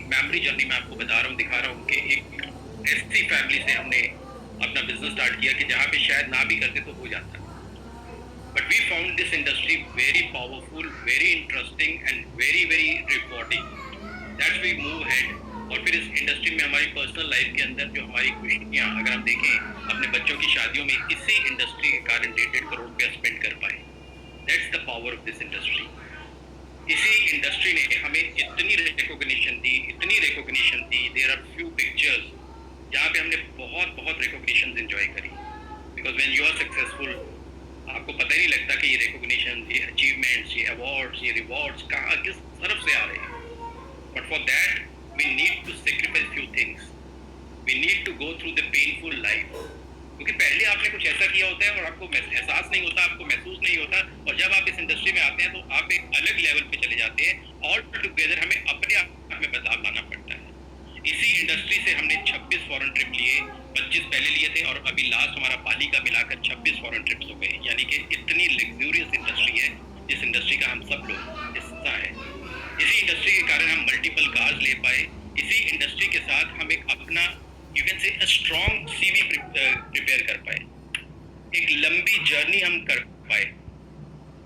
Memory journey मैं आपको बता रहा हूँ, दिखा रहा हूँ कि एक ऐसी फैमिली से हमने अपना बिजनेस स्टार्ट किया कि जहाँ पे शायद ना भी करते तो हो जाता। But we found this industry very powerful, very interesting and very very rewarding. That's we move head. और फिर इस इंडस्ट्री में हमारी पर्सनल लाइफ के अंदर जो हमारी खुशियाँ, अगर हम देखें अपने बच्चों की शादियों में इसी इंडस्ट्री के कारण 1.5 करोड़ रुपया स्पेंड कर पाए। That's the power of this industry. इसी इंडस्ट्री ने हमें इतनी रिकॉग्निशन दी, इतनी रिकॉग्निशन दी। देयर आर फ्यू पिक्चर्स जहाँ पे हमने बहुत बहुत रिकॉग्निशन एंजॉय करी। Because when you are successful आपको पता ही नहीं लगता कि ये रिकॉग्निशन, ये अचीवमेंट्स, ये अवार्ड्स, ये रिवॉर्ड्स कहाँ किस तरफ से आ रहे हैं। But for that we need to sacrifice few things. We need to go through the painful life. क्योंकि पहले आपने कुछ ऐसा किया होता है और आपको एहसास नहीं होता, आपको महसूस नहीं होता, और जब आप इस इंडस्ट्री में आते हैं तो आप एक अलग लेवल पे चले जाते हैं। ऑल टुगेदर हमें अपने आप में बदलाव लाना पड़ता है। इसी इंडस्ट्री से हमने 26 फॉरेन ट्रिप लिए, 25 पहले लिए थे और अभी लास्ट हमारा बाली का मिलाकर 26 फॉरेन ट्रिप्स हो गए। यानी कि इतनी लग्जूरियस इंडस्ट्री है जिस इंडस्ट्री का हम सब लोग हिस्सा है। इसी इंडस्ट्री के कारण हम मल्टीपल कार्स ले पाए। इसी इंडस्ट्री के साथ हम एक अपना you can say strong CV prepare कर पाए, एक लंबी जर्नी हम कर पाए।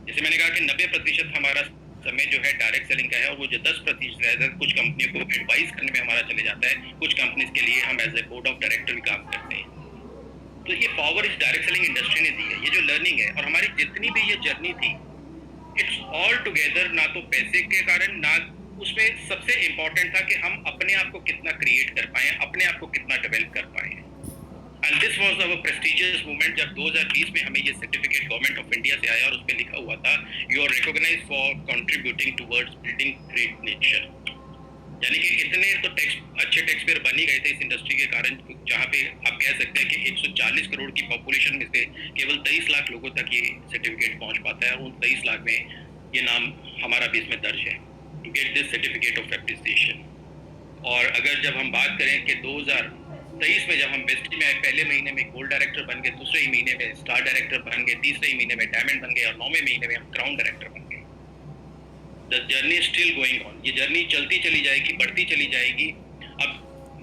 जैसे मैंने कहा कि 90% हमारा समय जो है डायरेक्ट सेलिंग का है और वो जो 10% है कुछ कंपनियों को एडवाइस करने में हमारा चले जाता है। कुछ कंपनीज के लिए हम as a board of director भी काम करते हैं। तो ये पावर इस डायरेक्ट सेलिंग इंडस्ट्री ने दी है। ये जो लर्निंग है और हमारी जितनी भी ये जर्नी थी, इट्स ऑल टुगेदर, ना तो पैसे के कारण, ना उसमें सबसे इम्पोर्टेंट था कि हम अपने आप को कितना क्रिएट कर पाए, अपने आप को कितना डेवलप कर पाए। And this was our prestigious movement जब 2020 में हमें ये सर्टिफिकेट गवर्नमेंट ऑफ इंडिया से आया और उस पर लिखा हुआ था you are recognised for contributing towards building great nation. यानी कि इतने तो अच्छे टैक्स पेयर बन ही गए थे इस इंडस्ट्री के कारण, जहाँ पे आप कह सकते हैं कि 140 करोड़ की पॉपुलेशन में से केवल 23 लाख लोगों तक ये सर्टिफिकेट पहुंच पाता है। और उन 23 लाख में ये नाम हमारा भी इसमें दर्ज है, to get this certificate of appreciation. और अगर जब हम बात करें कि 2023 में जब हम बेस्ट में आए, पहले महीने में गोल्ड डायरेक्टर बन गए, दूसरे ही महीने में स्टार डायरेक्टर बन गए, तीसरे ही महीने में डायमंड बन गए और 9वें महीने में हम क्राउन डायरेक्टर बन गए। The journey still going on. ये जर्नी चलती चली जाएगी, बढ़ती चली जाएगी। अब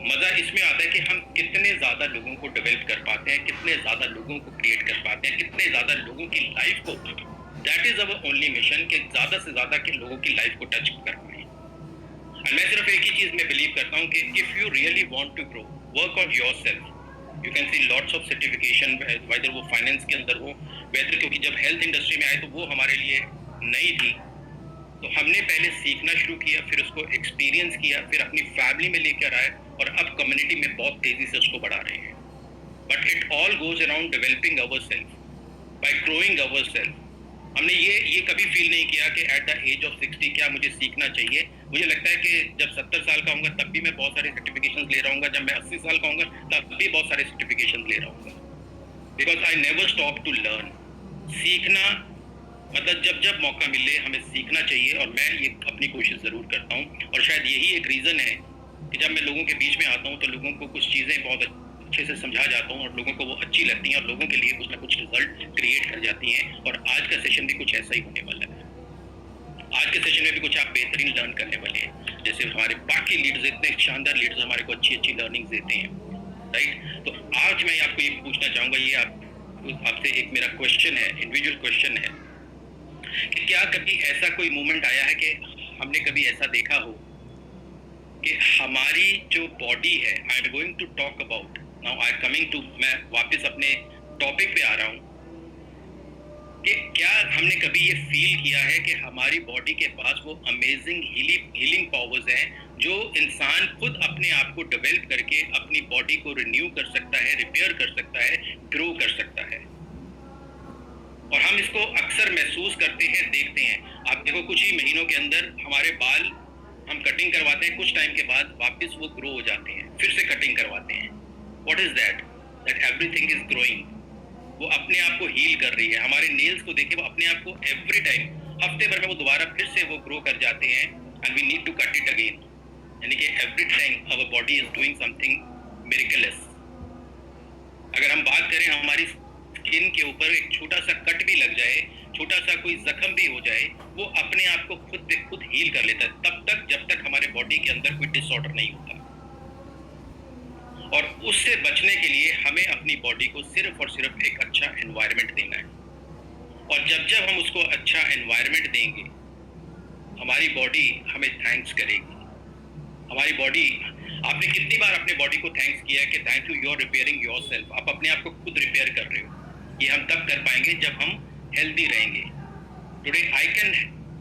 मजा इसमें आता है कि हम कितने ज्यादा लोगों को डेवलप कर पाते हैं, कितने ज्यादा लोगों को क्रिएट कर पाते हैं, कितने ज्यादा लोगों की लाइफ को, that is our only mission, कि ज्यादा से ज्यादा के लोगों की लाइफ को टच कर पाए। और मैं सिर्फ एक ही चीज में बिलीव करता हूँ कि if you really want to grow, work on yourself. You can see lots of certification, whether वो फाइनेंस के अंदर हो, वेदर, क्योंकि जब हेल्थ इंडस्ट्री में आए तो वो हमारे लिए नई थी, तो हमने पहले सीखना शुरू किया, फिर उसको एक्सपीरियंस किया, फिर अपनी फैमिली में लेकर आए और अब कम्युनिटी में बहुत तेजी से उसको बढ़ा रहे हैं। But it all goes around developing our self, bye growing our self. हमने ये कभी फील नहीं किया कि एट द एज ऑफ 60 क्या मुझे सीखना चाहिए। मुझे लगता है कि जब 70 साल का होऊंगा तब भी मैं बहुत सारे सर्टिफिकेशंस ले रहा हूँ, जब मैं 80 साल का होऊंगा तब भी बहुत सारे सर्टिफिकेशंस ले रहा हूँ। Because I never stop to learn. सीखना मतलब जब जब मौका मिले हमें सीखना चाहिए, और मैं ये अपनी कोशिश ज़रूर करता हूँ। और शायद यही एक रीज़न है कि जब मैं लोगों के बीच में आता हूँ तो लोगों को कुछ चीज़ें बहुत अच्छे से समझा जाता हूँ और लोगों को वो अच्छी लगती हैं और लोगों के लिए कुछ ना कुछ रिजल्ट क्रिएट कर जाती हैं। और आज का सेशन भी कुछ ऐसा ही होने वाला है। आज के सेशन में भी कुछ आप बेहतरीन लर्न करने वाले हैं। जैसे हमारे बाकी लीडर्स, इतने शानदार लीडर्स हमारे को अच्छी अच्छी लर्निंग देते हैं, राइट। तो आज मैं आपको ये पूछना चाहूँगा, ये आपसे एक मेरा क्वेश्चन है, इंडिविजुअल क्वेश्चन है, कि क्या कभी ऐसा कोई मोमेंट आया है कि हमने कभी ऐसा देखा हो कि हमारी जो बॉडी है, I am going to talk about now, I coming to, मैं वापस अपने टॉपिक पे आ रहा हूँ, कि क्या हमने कभी ये फील किया है कि हमारी बॉडी के पास वो अमेजिंग हीलिंग पावर्स हैं जो इंसान खुद अपने आप को डेवलप करके अपनी बॉडी को रिन्यू कर सकता है, रिपेयर कर सकता है, ग्रो कर सकता है। और हम इसको अक्सर महसूस करते हैं, देखते हैं। आप देखो कुछ ही महीनों के अंदर हमारे बाल हम कटिंग करवाते हैं, कुछ टाइम के बाद वापस वो ग्रो हो जाते हैं, फिर से कटिंग करवाते हैं। What is that? That everything is growing. वो अपने आप को हील कर रही है। हमारे नेल्स को देखिए, वो अपने आप को एवरी टाइम, हफ्ते भर में वो दोबारा फिर से वो ग्रो कर जाते हैं, and we need to cut it again. यानी कि every time our body is doing something miraculous. अगर हम बात करें, हमारी स्किन के ऊपर एक छोटा सा कट भी लग जाए, छोटा सा कोई जख्म भी हो जाए वो अपने आप को खुद पे खुद हील कर लेता है, तब तक जब तक हमारे बॉडी के अंदर कोई डिसऑर्डर नहीं होता। और उससे बचने के लिए हमें अपनी बॉडी को सिर्फ और सिर्फ एक अच्छा एनवायरनमेंट देना है। और जब जब हम उसको अच्छा एनवायरनमेंट देंगे, हमारी बॉडी हमें थैंक्स करेगी। हमारी बॉडी, आपने कितनी बार अपने बॉडी को थैंक्स किया कि thank you, you are repairing yourself. आप अपने आप को खुद रिपेयर कर रहे हो। ये हम तब कर पाएंगे जब हम हेल्दी रहेंगे। Today I can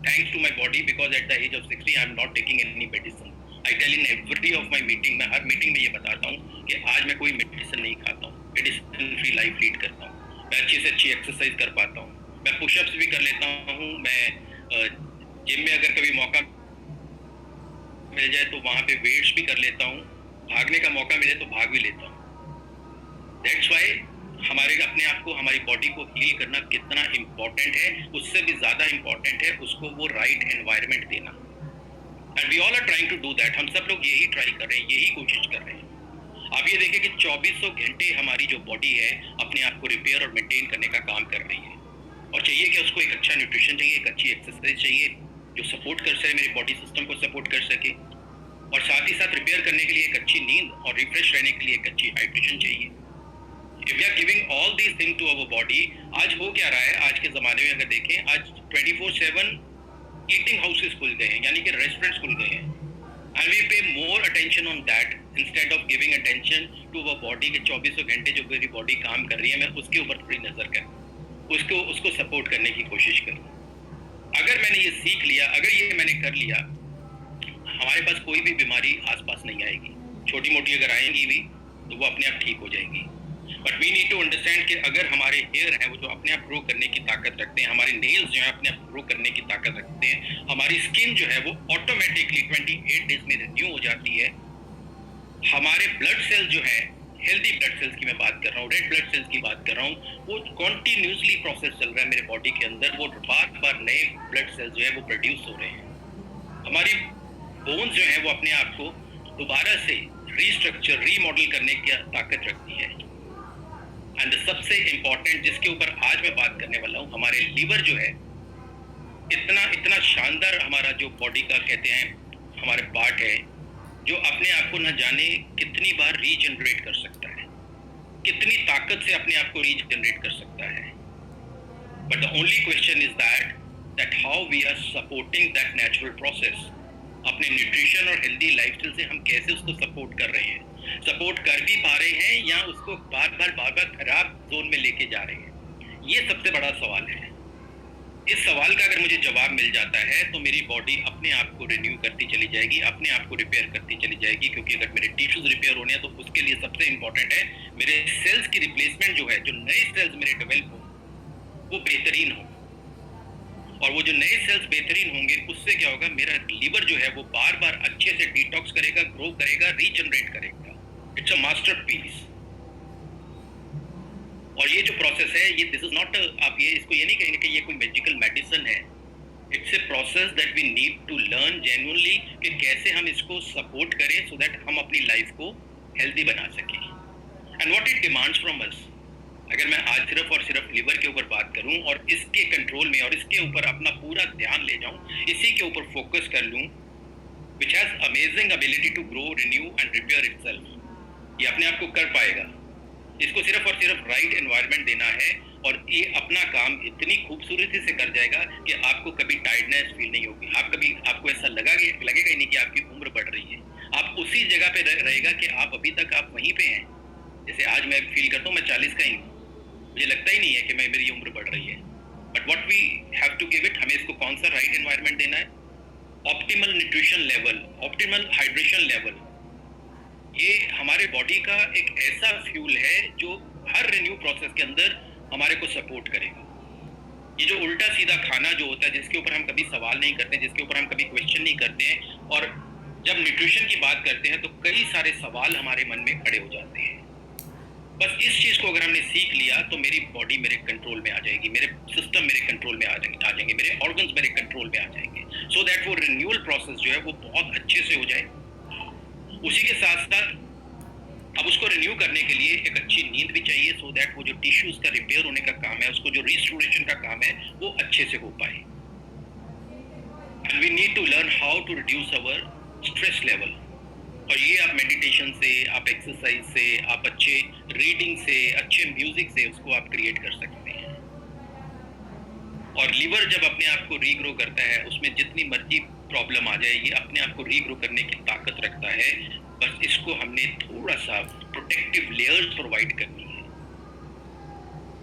thanks to my body because at the age of 60 I am not taking any medicine. I tell in every of my meeting, मैं हर मीटिंग में ये बताता हूँ कि आज मैं कोई मेडिसिन नहीं खाता हूँ, मेडिसिन फ्री लाइफ लीड करता हूँ। मैं अच्छी से अच्छी एक्सरसाइज कर पाता हूँ, मैं पुशअप्स भी कर लेता हूँ, मैं जिम में अगर कभी मौका मिल जाए तो वहाँ पे वेट्स भी कर लेता हूँ, भागने का मौका मिले तो भाग भी लेता हूँ। दैट्स वाई हमारे अपने आप को, हमारी बॉडी को हील करना कितना इम्पोर्टेंट है, उससे भी ज़्यादा इम्पोर्टेंट है उसको वो राइट एनवायरनमेंट देना। And we all are trying to do that. हम सब लोग यही ट्राई कर रहे हैं, यही कोशिश कर रहे हैं। आप ये देखें कि 2400 घंटे हमारी जो बॉडी है अपने आप को रिपेयर और मेंटेन करने का काम कर रही है। और चाहिए कि उसको एक अच्छा न्यूट्रिशन चाहिए, एक अच्छी एक्सरसाइज चाहिए जो सपोर्ट कर सके, मेरे बॉडी सिस्टम को सपोर्ट कर सके। और साथ ही साथ रिपेयर करने के लिए एक अच्छी नींद और रिफ्रेश रहने के लिए एक अच्छी हाइड्रेशन चाहिए। If we are giving all these thing to our body, आज हो क्या रहा है आज के ज़माने में, अगर देखें आज 24/7 ईटिंग हाउसेस खुल गए हैं, यानी कि रेस्टोरेंट्स खुल गए हैं। And we pay more attention on that instead of giving attention to our body के 2400 घंटे जो मेरी बॉडी काम कर रही है, मैं उसके ऊपर थोड़ी नज़र करूँ, उसको सपोर्ट करने की कोशिश करूँ। अगर मैंने ये सीख लिया, अगर ये मैंने कर लिया, हमारे पास कोई भी बीमारी आसपास नहीं आएगी। छोटी मोटी अगर आएंगी भी तो वो अपने आप ठीक हो जाएगी। But we need to understand कि अगर हमारे हेयर हैं वो जो अपने आप ग्रो करने की ताकत रखते हैं, हमारे नेल्स जो है अपने आप ग्रो करने की ताकत रखते हैं, हमारी स्किन जो है वो ऑटोमेटिकली 28 डेज में रिन्यू हो जाती है। हमारे ब्लड सेल्स जो है, हेल्दी ब्लड सेल्स की मैं बात कर रहा हूँ, रेड ब्लड सेल्स की बात कर रहा हूँ, वो कॉन्टिन्यूसली प्रोसेस चल रहा है मेरे बॉडी के अंदर। वो बार बार नए ब्लड सेल्स जो है वो प्रोड्यूस हो रहे हैं। हमारी बोन्स जो है वो अपने आप को दोबारा से रीस्ट्रक्चर, रीमॉडल करने की ताकत रखती है। एंड सबसे इम्पोर्टेंट जिसके ऊपर आज मैं बात करने वाला हूँ, हमारे लीवर जो है, इतना शानदार हमारा जो बॉडी का कहते हैं हमारे पार्ट है, जो अपने आप को न जाने कितनी बार रीजनरेट कर सकता है, कितनी ताकत से अपने आप को रीजनरेट कर सकता है। But the only question is that how we are supporting that natural process. अपने न्यूट्रिशन और हेल्दी लाइफस्टाइल से हम कैसे उसको सपोर्ट कर रहे हैं, सपोर्ट कर भी पा रहे हैं या उसको बार बार खराब जोन में लेके जा रहे हैं, ये सबसे बड़ा सवाल है। इस सवाल का अगर मुझे जवाब मिल जाता है तो मेरी बॉडी अपने आप को रिन्यू करती चली जाएगी, अपने आप को रिपेयर करती चली जाएगी। क्योंकि अगर मेरे टिश्यूज रिपेयर होने हैं तो उसके लिए सबसे इंपॉर्टेंट है मेरे सेल्स की रिप्लेसमेंट जो है, जो नए सेल्स मेरे डेवलप हो वो बेहतरीन हो। और वो जो नए सेल्स बेहतरीन होंगे उससे क्या होगा, मेरा लीवर जो है वो बार बार अच्छे से डिटॉक्स करेगा, ग्रो करेगा, रीजनरेट करेगा। It's a masterpiece. और ये जो प्रोसेस है, ये दिस इज नॉट, आप ये इसको ये नहीं कहेंगे कि ये कोई मैजिकल मेडिसिन है। It's a process that we need to learn genuinely कि कैसे हम इसको सपोर्ट करें सो दैट हम अपनी लाइफ को हेल्दी बना सकें। And what it demands from us. अगर मैं आज सिर्फ और सिर्फ लिवर के ऊपर बात करूं और इसके कंट्रोल में और इसके ऊपर अपना पूरा ध्यान ले जाऊं, इसी के ऊपर फोकस कर लूं, which has amazing ability to grow, renew and repair itself, ये अपने आप को कर पाएगा। इसको सिर्फ और सिर्फ राइट एनवायरनमेंट देना है और ये अपना काम इतनी खूबसूरती से कर जाएगा कि आपको कभी टायर्डनेस फील नहीं होगी। आपको ऐसा लगेगा ही नहीं कि आपकी उम्र बढ़ रही है। आप उसी जगह पे रहेगा कि आप अभी तक आप वहीं पे हैं। जैसे आज मैं फील करता हूँ मैं 40 का ही हूँ, मुझे लगता ही नहीं है कि मेरी उम्र बढ़ रही है। But what we have to give it, हमें इसको कौन सा राइट एनवायरनमेंट देना है, optimal nutrition level, optimal hydration level. ये हमारे बॉडी का एक ऐसा फ्यूल है जो हर रिन्यू प्रोसेस के अंदर हमारे को सपोर्ट करेगा। ये जो उल्टा सीधा खाना जो होता है, जिसके ऊपर हम कभी सवाल नहीं करते, जिसके ऊपर हम कभी क्वेश्चन नहीं करते हैं, और जब न्यूट्रिशन की बात करते हैं तो कई सारे सवाल हमारे मन में खड़े हो जाते हैं। बस इस चीज़ को अगर हमने सीख लिया तो मेरी बॉडी मेरे कंट्रोल में आ जाएगी, मेरे सिस्टम मेरे कंट्रोल में आ जाएंगे, मेरे ऑर्गन्स मेरे कंट्रोल में आ जाएंगे, सो दैट वो रिन्यूअल प्रोसेस जो है वो बहुत अच्छे से हो जाए। उसी के साथ साथ अब उसको रिन्यू करने के लिए एक अच्छी नींद भी चाहिए, सो सो दैट वो जो टिश्यूज का रिपेयर होने का काम है, उसको जो रिस्टोरेशन का काम है, वो अच्छे से हो पाए। And we need to learn how to reduce our stress level. और ये आप मेडिटेशन से, आप एक्सरसाइज से, आप अच्छे रीडिंग से, अच्छे म्यूजिक से उसको आप क्रिएट कर सकते हैं। और लिवर जब अपने आप को रीग्रो करता है, उसमें जितनी मर्जी प्रॉब्लम आ जाए, ये अपने आप को रीग्रो करने की ताकत रखता है। बस इसको हमने थोड़ा सा प्रोटेक्टिव लेयर्स प्रोवाइड करनी है।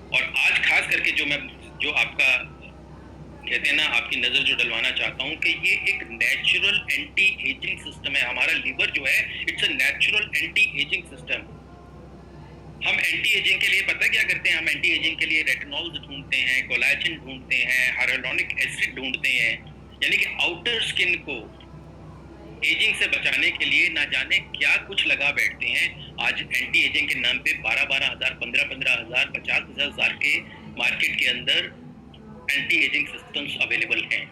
और आज खास करके जो आपका कहते हैं ना, आपकी नजर जो डलवाना चाहता हूँ कि ये एक नेचुरल एंटी एजिंग सिस्टम है। हमारा लिवर जो है, it's a natural anti ageing system. हम एंटी एजिंग के लिए पता क्या करते हैं? हम एंटी एजिंग के लिए रेटिनॉल्स ढूंढते हैं, कोलेजन ढूंढते हैं, हाइलुरोनिक एसिड ढूंढते हैं, यानी कि आउटर स्किन को एजिंग से बचाने के लिए ना जाने क्या कुछ लगा बैठते हैं। आज एंटी एजिंग के नाम पे 12-12 हजार, 15-15 हजार, 50-50 हजार के मार्केट के अंदर एंटी एजिंग सिस्टम्स अवेलेबल हैं।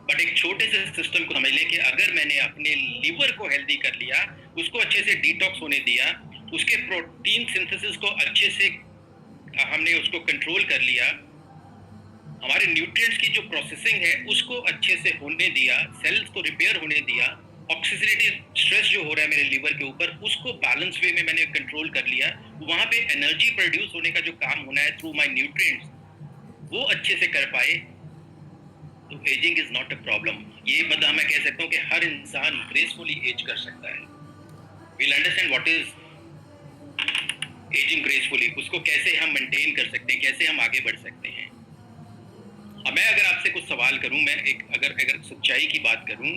बट एक छोटे से सिस्टम को समझ लें कि अगर मैंने अपने लिवर को हेल्दी कर लिया, उसको अच्छे से डिटॉक्स होने दिया, उसके प्रोटीन सिंथेसिस को अच्छे से हमने उसको कंट्रोल कर लिया, हमारे न्यूट्रिएंट्स की जो प्रोसेसिंग है उसको अच्छे से होने दिया, सेल्स को रिपेयर होने दिया, ऑक्सीडेटिव स्ट्रेस जो हो रहा है मेरे लिवर के ऊपर उसको बैलेंस वे में मैंने कंट्रोल कर लिया, वहां पे एनर्जी प्रोड्यूस होने का जो काम होना है थ्रू माय न्यूट्रिएंट्स, वो अच्छे से कर पाए, तो ageing is not a problem. ये मतलब मैं कह सकता हूँ कि हर इंसान ग्रेसफुली एज कर सकता है। We'll understand what is aging gracefully, उसको कैसे हम मेंटेन कर सकते हैं, कैसे हम आगे बढ़ सकते हैं। अब मैं अगर आपसे कुछ सवाल करूं, मैं एक अगर सच्चाई की बात करूं,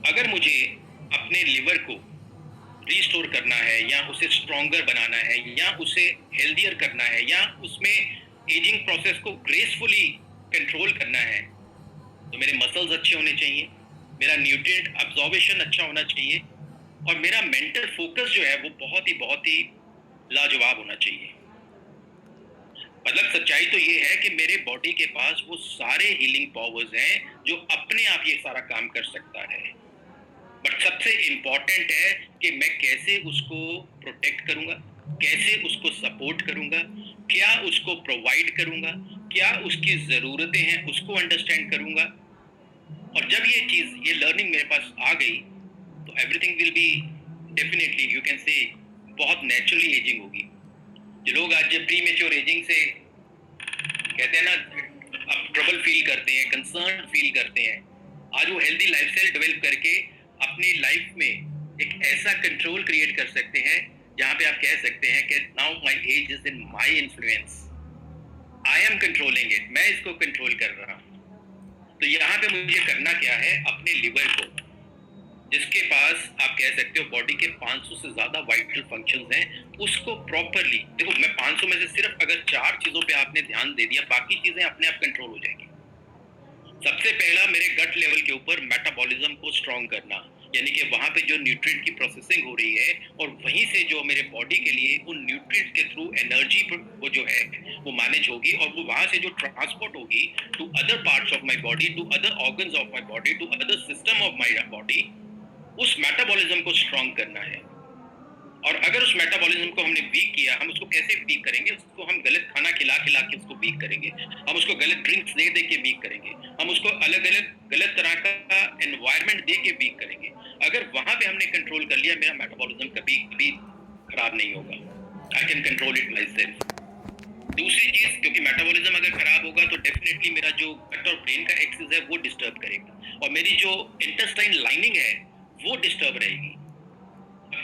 अगर मुझे अपने लिवर को रिस्टोर करना है या उसे स्ट्रॉन्गर बनाना है या उसे हेल्दियर करना है या उसमें एजिंग प्रोसेस को ग्रेसफुली कंट्रोल करना है, तो मेरे मसल्स अच्छे होने चाहिए, मेरा न्यूट्रिएंट अब्जॉर्बेशन अच्छा होना चाहिए और मेरा मेंटल फोकस जो है वो बहुत ही लाजवाब होना चाहिए। मतलब सच्चाई तो ये है कि मेरे बॉडी के पास वो सारे हीलिंग पावर्स हैं जो अपने आप ये सारा काम कर सकता है। बट सबसे इंपॉर्टेंट है कि मैं कैसे उसको प्रोटेक्ट करूंगा, कैसे उसको सपोर्ट करूंगा, क्या उसको प्रोवाइड करूंगा, क्या उसकी जरूरतें हैं उसको अंडरस्टैंड करूंगा। और जब ये लर्निंग मेरे पास आ गई तो everything will be definitely, you can say, बहुत नेचुरली एजिंग होगी। जो लोग आज प्री मेच्योर एजिंग से कहते हैं ना, अब ट्रबल फील करते हैं, कंसर्न फील करते हैं, आज वो हेल्दी लाइफस्टाइल डेवलप करके अपनी लाइफ में एक ऐसा कंट्रोल क्रिएट कर सकते हैं जहां पे आप कह सकते हैं कि now my age is in my influence, I am controlling it, मैं इसको कंट्रोल कर रहा हूं। तो यहाँ पे मुझे करना क्या है? अपने लिवर को, जिसके पास आप कह सकते हो बॉडी के 500 से ज्यादा वाइटल फंक्शंस हैं, उसको प्रॉपरली देखो। मैं 500 में से सिर्फ अगर 4 चीजों पे आपने ध्यान दे दिया, बाकी चीजें अपने आप कंट्रोल हो जाएंगी। सबसे पहला मेरे गट लेवल के ऊपर मेटाबॉलिज्म को स्ट्रॉन्ग करना, यानी कि वहां पे जो न्यूट्रिएंट की प्रोसेसिंग हो रही है और वहीं से जो मेरे बॉडी के लिए उन न्यूट्रिएंट्स के थ्रू एनर्जी वो जो है वो मैनेज होगी और वो वहां से जो ट्रांसपोर्ट होगी to other parts of my body, to other organs of my body, to other system of my body, उस मेटाबॉलिज्म को स्ट्रॉन्ग करना है। और अगर उस मेटाबॉलिज्म को हमने वीक किया, हम उसको कैसे वीक करेंगे? उसको हम गलत खाना खिला के उसको वीक करेंगे, हम उसको गलत ड्रिंक्स दे के वीक करेंगे, हम उसको अलग अलग गलत तरह का एनवायरनमेंट दे के वीक करेंगे। अगर वहां पे हमने कंट्रोल कर लिया, मेरा मेटाबॉलिज्म कभी भी खराब नहीं होगा, I can control it my self. दूसरी चीज, क्योंकि मेटाबॉलिज्म अगर खराब होगा तो डेफिनेटली मेरा जो गट और ब्रेन का एक्सिस है वो डिस्टर्ब करेगा और मेरी जो इंटेस्टाइन लाइनिंग है वो डिस्टर्ब रहेगी।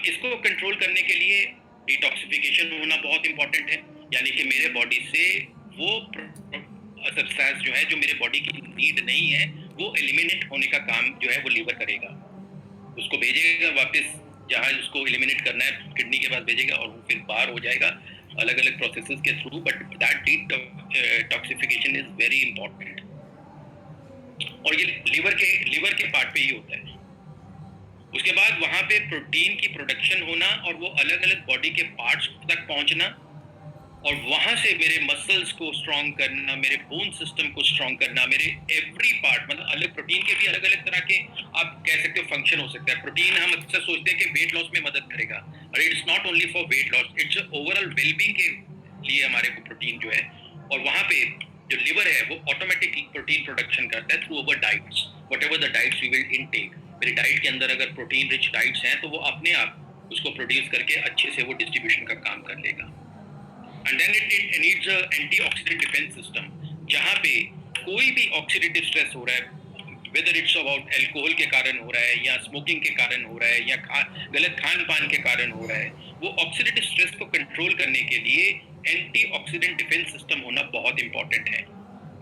इसको कंट्रोल करने के लिए डिटॉक्सिफिकेशन होना बहुत इंपॉर्टेंट है, यानी कि मेरे बॉडी से वो सब्सटेंस जो है जो मेरे बॉडी की नीड नहीं है वो एलिमिनेट होने का काम जो है वो लीवर करेगा, उसको भेजेगा वापस जहाँ उसको एलिमिनेट करना है, किडनी के पास भेजेगा और वो फिर बाहर हो जाएगा अलग अलग प्रोसेसेस के through. But that detoxification is very important और ये लिवर के पार्ट पे ही होता है। उसके बाद वहां पे प्रोटीन की प्रोडक्शन होना और वो अलग अलग बॉडी के पार्ट्स तक पहुंचना और वहां से मेरे मसल्स को स्ट्रॉन्ग करना, मेरे बोन सिस्टम को स्ट्रॉन्ग करना, मेरे एवरी पार्ट, मतलब अलग प्रोटीन के भी अलग अलग तरह के आप कह सकते हो फंक्शन हो सकता है। प्रोटीन हम अक्सर सोचते हैं कि वेट लॉस में मदद करेगा, और it's not only for weight loss, it's overall wellbeing के लिए हमारे को प्रोटीन जो है, और वहाँ पे जो लिवर है वो ऑटोमेटिक प्रोटीन प्रोडक्शन करता है through our diets, whatever the diets we will intake. मेरी डाइट के अंदर अगर प्रोटीन रिच डाइट्स हैं तो वो अपने आप उसको प्रोड्यूस करके अच्छे से वो डिस्ट्रीब्यूशन का काम कर लेगा। And then it needs a antioxidant defence system, जहाँ पे कोई भी ऑक्सीडेटिव स्ट्रेस हो रहा है, वेदर इट्स अबाउट एल्कोहल के कारण हो रहा है या स्मोकिंग के कारण हो रहा है या गलत खान पान के कारण हो रहा है, वो ऑक्सीडेटिव स्ट्रेस को कंट्रोल करने के लिए एंटीऑक्सीडेंट डिफेंस सिस्टम होना बहुत इंपॉर्टेंट है।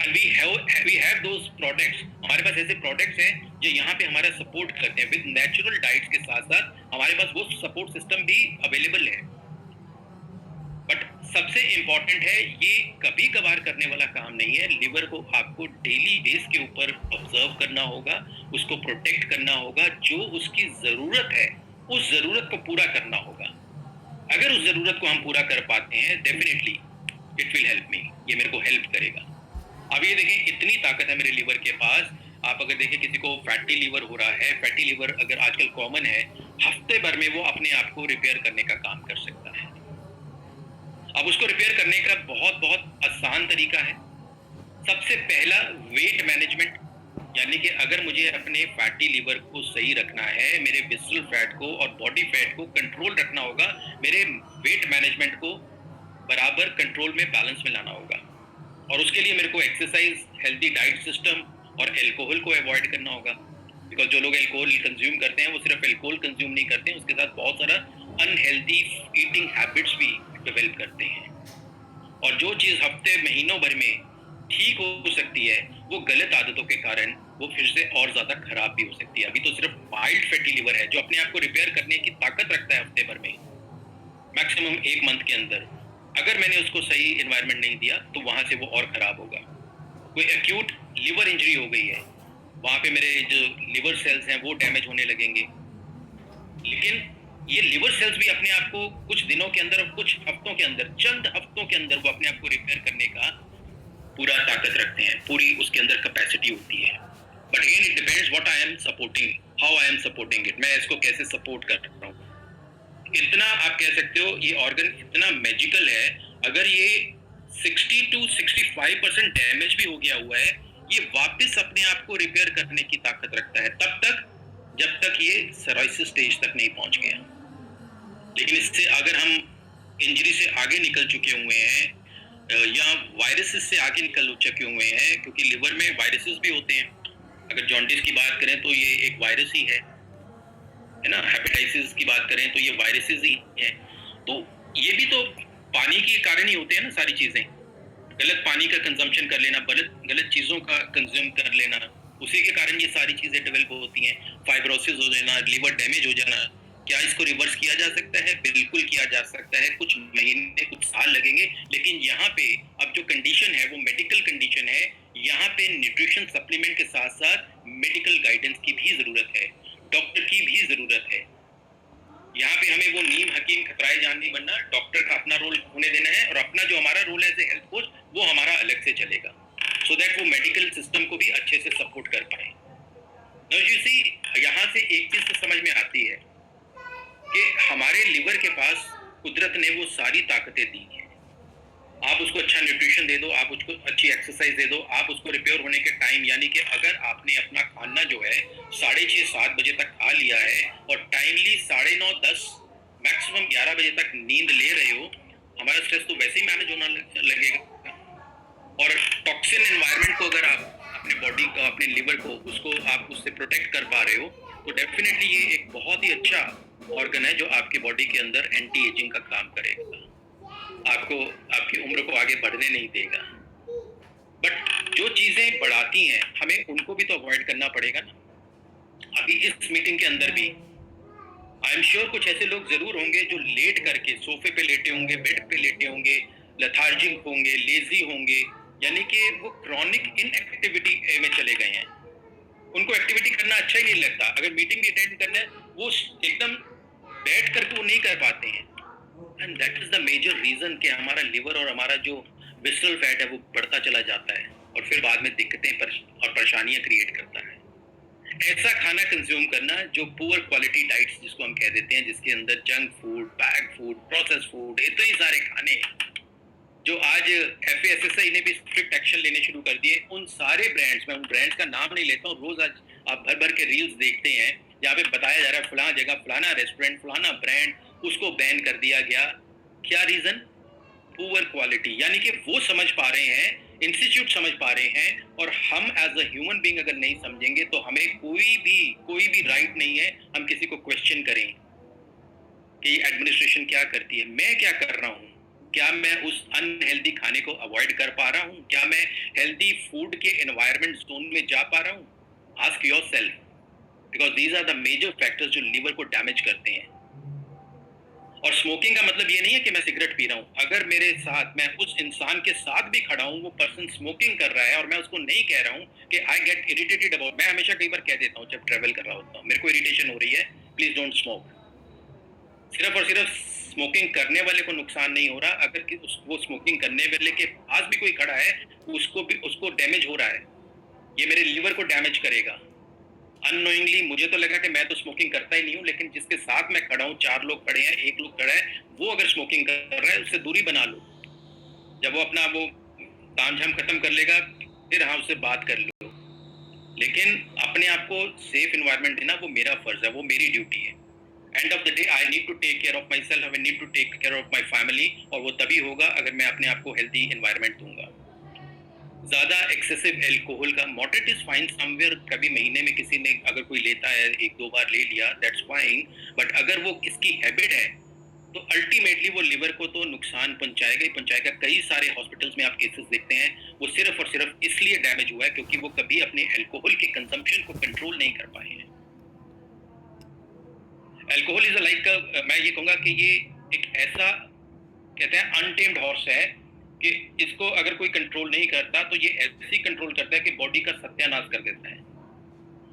And we have those products, हमारे पास ऐसे प्रोडक्ट्स हैं जो यहाँ पे हमारा सपोर्ट करते हैं। विद नेचुरल डाइट्स के साथ साथ हमारे पास वो सपोर्ट सिस्टम भी अवेलेबल है। बट सबसे इंपॉर्टेंट है, ये कभी कभार करने वाला काम नहीं है। लिवर को आपको डेली बेस के ऊपर ऑब्जर्व करना होगा, उसको प्रोटेक्ट करना होगा, जो उसकी जरूरत है उस जरूरत को पूरा करना होगा। अगर उस जरूरत को हम पूरा कर पाते हैं, definitely it will help me, ये मेरे को हेल्प करेगा। अब ये देखें, इतनी ताकत है मेरे लिवर के पास। आप अगर देखें किसी को फैटी लिवर हो रहा है, फैटी लिवर अगर आजकल कॉमन है, हफ्ते भर में वो अपने आप को रिपेयर करने का काम कर सकता है। अब उसको रिपेयर करने का बहुत बहुत आसान तरीका है। सबसे पहला वेट मैनेजमेंट, यानी कि अगर मुझे अपने फैटी लिवर को सही रखना है, मेरे विसरल फैट को और बॉडी फैट को कंट्रोल रखना होगा, मेरे वेट मैनेजमेंट को बराबर कंट्रोल में, बैलेंस में लाना होगा। और उसके लिए मेरे को एक्सरसाइज, हेल्दी डाइट सिस्टम और एल्कोहल को अवॉइड करना होगा। बिकॉज जो लोग एल्कोहल कंज्यूम करते हैं वो सिर्फ एल्कोहल कंज्यूम नहीं करते हैं, उसके साथ बहुत सारा अनहेल्दी ईटिंग हैबिट्स भी डेवलप करते हैं। और जो चीज़ हफ्ते महीनों भर में ठीक हो सकती है, वो गलत आदतों के कारण वो फिर से और ज़्यादा खराब भी हो सकती है। अभी तो सिर्फ माइल्ड फैटी लिवर है जो अपने आप को रिपेयर करने की ताकत रखता है हफ्ते भर में, मैक्सिमम 1 मंथ के अंदर। अगर मैंने उसको सही एनवायरनमेंट नहीं दिया तो वहाँ से वो और ख़राब होगा। कोई एक्यूट लिवर इंजरी हो गई है, वहाँ पे मेरे जो लिवर सेल्स हैं वो डैमेज होने लगेंगे। लेकिन ये लिवर सेल्स भी अपने आप को कुछ दिनों के अंदर, कुछ हफ्तों के अंदर, चंद हफ्तों के अंदर वो अपने आप को रिपेयर करने का पूरा ताकत रखते हैं, पूरी उसके अंदर कैपेसिटी होती है। But again it depends what I am supporting, how I am supporting it, मैं इसको कैसे सपोर्ट कर रहा हूँ। इतना आप कह सकते हो ये ऑर्गन इतना मैजिकल है, अगर ये 60 to 65% डैमेज भी हो गया हुआ है, ये वापस अपने आप को रिपेयर करने की ताकत रखता है, तब तक जब तक ये सराइसिस स्टेज तक नहीं पहुंच गया। लेकिन इससे अगर हम इंजरी से आगे निकल चुके हुए हैं या वायरसेस से आगे निकल चुके हुए हैं, क्योंकि लिवर में वायरसेस भी होते हैं। अगर जॉन्डिस की बात करें तो ये एक वायरस ही है ना। हेपेटाइटिस की बात करें तो ये वायरसेस ही हैं। तो ये भी तो पानी के कारण ही होते हैं ना सारी चीज़ें। गलत पानी का कंजम्पशन कर लेना, गलत चीज़ों का कंज्यूम कर लेना, उसी के कारण ये सारी चीज़ें डेवलप होती हैं। फाइब्रोसिस हो जाना, लिवर डैमेज हो जाना। क्या इसको रिवर्स किया जा सकता है? बिल्कुल किया जा सकता है। कुछ महीने, कुछ साल लगेंगे, लेकिन यहाँ पे अब जो कंडीशन है वो मेडिकल कंडीशन है। यहाँ पे न्यूट्रिशन सप्लीमेंट के साथ साथ मेडिकल गाइडेंस की भी ज़रूरत है, डॉक्टर की भी ज़रूरत है। यहाँ पे हमें वो नीम हकीम खतराए जान नहीं बनना, डॉक्टर का अपना रोल होने देना है और अपना जो हमारा रोल है एज ए हेल्थ कोच वो हमारा अलग से चलेगा, सो दैट वो मेडिकल सिस्टम को भी अच्छे से सपोर्ट कर पाए। नाउ यू सी, यहाँ से एक चीज तो समझ में आती है कि हमारे लिवर के पास कुदरत ने वो सारी ताकतें दी हैं। आप उसको अच्छा न्यूट्रिशन दे दो, आप उसको अच्छी एक्सरसाइज दे दो, आप उसको रिपेयर होने के टाइम, यानी कि अगर आपने अपना खाना जो है 6:30-7 बजे तक खा लिया है और टाइमली 9:30, 10 मैक्सिमम 11 बजे तक नींद ले रहे हो, हमारा स्ट्रेस तो वैसे ही मैनेज होना लगेगा। और टॉक्सिन एनवायरनमेंट को अगर आप अपने बॉडी को, अपने लिवर को, उसको आप उससे प्रोटेक्ट कर पा रहे हो, तो डेफिनेटली ये एक बहुत ही अच्छा ऑर्गन है जो आपके बॉडी के अंदर एंटी एजिंग का काम करेगा, आपको आपकी उम्र को आगे बढ़ने नहीं देगा। बट जो चीजें बढ़ाती हैं हमें उनको भी तो अवॉइड करना पड़ेगा ना। अभी इस मीटिंग के अंदर भी आई एम श्योर कुछ ऐसे लोग जरूर होंगे जो लेट करके सोफे पे लेटे होंगे, बेड पे लेटे होंगे, लेथार्जिक होंगे, लेजी होंगे, यानी कि वो क्रॉनिक इनएक्टिविटी में चले गए हैं। उनको एक्टिविटी करना अच्छा ही नहीं लगता। अगर मीटिंग भी अटेंड करना है वो एकदम बैठ करके वो नहीं कर पाते हैं। And that is the major reason कि हमारा लिवर और हमारा जो विसरल फैट है वो बढ़ता चला जाता है और फिर बाद में दिक्कतें और परेशानियां क्रिएट करता है। ऐसा खाना कंज्यूम करना जो पुअर क्वालिटी डाइट्स जिसको हम कह देते हैं, जिसके अंदर junk food, bag food, process food, इतने सारे खाने जो आज FASSI ने भी स्ट्रिक्ट एक्शन लेने शुरू कर दिए, उन सारे ब्रांड्स, मैं उन ब्रांड्स का नाम नहीं लेता हूँ, रोज आज आप भर भर के रील्स देखते हैं जहाँ पे बताया जा रहा है फलाना जगह, फलाना रेस्टोरेंट, फलाना ब्रांड, उसको बैन कर दिया गया। क्या रीजन? Poor quality. यानी कि वो समझ पा रहे हैं, इंस्टीट्यूट समझ पा रहे हैं, और हम एज अ ह्यूमन बीइंग अगर नहीं समझेंगे तो हमें कोई भी राइट नहीं है हम किसी को क्वेश्चन करें कि एडमिनिस्ट्रेशन क्या करती है, मैं क्या कर रहा हूँ, क्या मैं उस अनहेल्दी खाने को अवॉइड कर पा रहा हूँ, क्या मैं हेल्दी फूड के एनवायरमेंट जोन में जा पा रहा हूँ? Ask yourself, because these are the major factors जो लीवर को डैमेज करते हैं। और स्मोकिंग का मतलब ये नहीं है कि मैं सिगरेट पी रहा हूँ। अगर मेरे साथ, मैं उस इंसान के साथ भी खड़ा हूँ, वो पर्सन स्मोकिंग कर रहा है और मैं उसको नहीं कह रहा हूँ कि आई गेट इरिटेटेड अबाउट, मैं हमेशा कई बार कह देता हूँ जब ट्रेवल कर रहा होता हूँ, मेरे को इरिटेशन हो रही है, प्लीज डोंट स्मोक। सिर्फ और सिर्फ स्मोकिंग करने वाले को नुकसान नहीं हो रहा, अगर वो स्मोकिंग करने वाले के पास भी कोई खड़ा है उसको डैमेज हो रहा है, ये मेरे लिवर को डैमेज करेगा। अननोइंगली मुझे तो लगा कि मैं तो स्मोकिंग करता ही नहीं हूँ, लेकिन जिसके साथ मैं खड़ा हूँ, 4 लोग खड़े हैं, 1 लोग खड़ा है, वो अगर स्मोकिंग कर रहा है, उससे दूरी बना लो। जब वो अपना वो तामझाम खत्म कर लेगा, फिर हाँ उससे बात कर लो, लेकिन अपने आप को सेफ एनवायरनमेंट देना वो मेरा फर्ज है, वो मेरी ड्यूटी है। End of the day I need to take care of myself, I need to take care of my family, और वो तभी होगा अगर मैं अपने आप को हेल्दी एनवायरनमेंट दूंगा। ज्यादा एक्सेसिव एल्कोहल का, मॉडरेट इज फाइन समवेयर, कभी महीने में किसी ने अगर कोई लेता है, 1-2 बार ले लिया, दैट्स फाइन, बट अगर वो इसकी हैबिट है तो अल्टीमेटली वो लिवर को तो नुकसान पहुंचाएगा ही पहुंचाएगा। कई सारे हॉस्पिटल्स में आप केसेस देखते हैं, वो सिर्फ और सिर्फ इसलिए डैमेज हुआ है क्योंकि वो कभी अपने एल्कोहल के कंजम्पशन को कंट्रोल नहीं कर पाए हैं। एल्कोहल इज लाइक, मैं ये कहूंगा कि ये एक ऐसा, कहते हैं अनटेम्ड हॉर्स है, कि इसको अगर कोई कंट्रोल नहीं करता तो ये ऐसी कंट्रोल करता है कि बॉडी का सत्यानाश कर देता है।